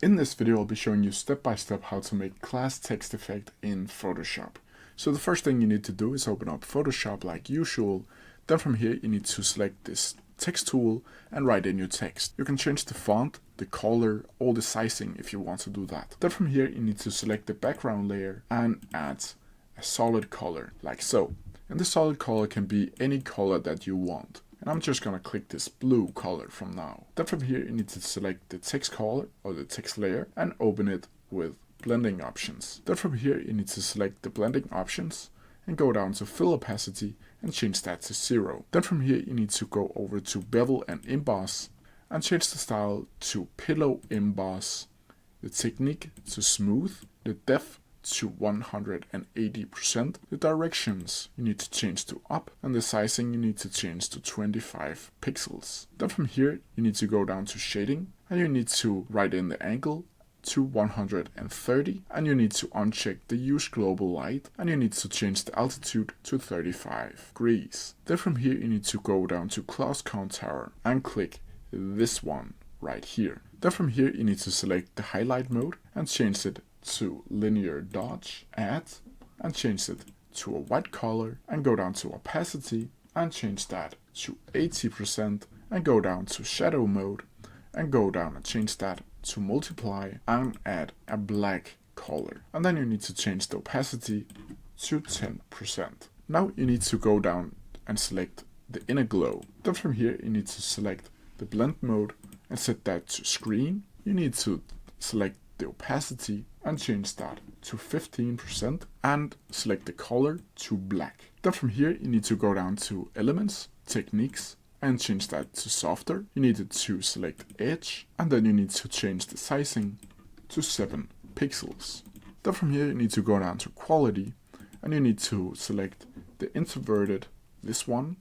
In this video, I'll be showing you step by step how to make class text effect in Photoshop. So the first thing you need to do is open up Photoshop like usual. Then from here, you need to select this text tool and write in your text. You can change the font, the color, or the sizing if you want to do that. Then from here, you need to select the background layer and add a solid color like so. And the solid color can be any color that you want. And I'm just gonna click this blue color from now. Then from here you need to select the text color or the text layer and open it with blending options. Then from here you need to select the blending options and go down to fill opacity and change that to 0. Then from here you need to go over to bevel and emboss and change the style to pillow emboss, the technique to smooth, the depth to 180%, the directions you need to change to up, and the sizing you need to change to 25 pixels. Then from here you need to go down to shading and you need to write in the angle to 130 and you need to uncheck the use global light and you need to change the altitude to 35 degrees. Then from here you need to go down to class contour and click this one right here. Then from here you need to select the highlight mode and change it to linear dodge, add, and change it to a white color and go down to opacity and change that to 80% and go down to shadow mode and go down and change that to multiply and add a black color. And then you need to change the opacity to 10%. Now you need to go down and select the inner glow. Then from here you need to select the blend mode and set that to screen. You need to select the opacity and change that to 15% and select the color to black. Then from here you need to go down to elements, techniques, and change that to softer. You need to select edge and then you need to change the sizing to 7 pixels. Then from here you need to go down to quality and you need to select the inverted, this one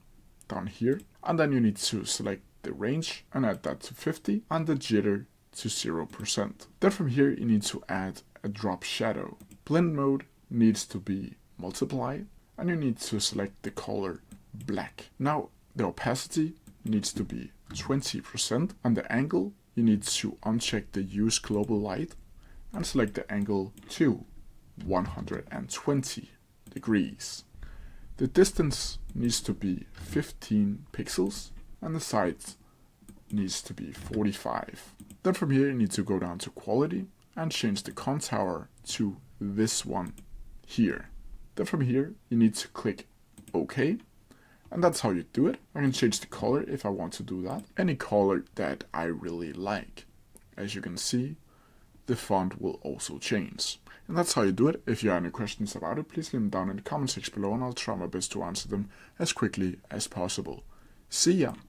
down here, and then you need to select the range and add that to 50 and the jitter to 0%. Then from here you need to add a drop shadow. Blend mode needs to be multiply and you need to select the color black. Now the opacity needs to be 20% and the angle you need to uncheck the use global light and select the angle to 120 degrees. The distance needs to be 15 pixels and the size needs to be 45. Then from here you need to go down to quality and change the contour to this one here. Then from here you need to click OK and that's how you do it. I can change the color if I want to do that. Any color that I really like. As you can see, the font will also change. And that's how you do it. If you have any questions about it, please leave them down in the comment section below and I'll try my best to answer them as quickly as possible. See ya!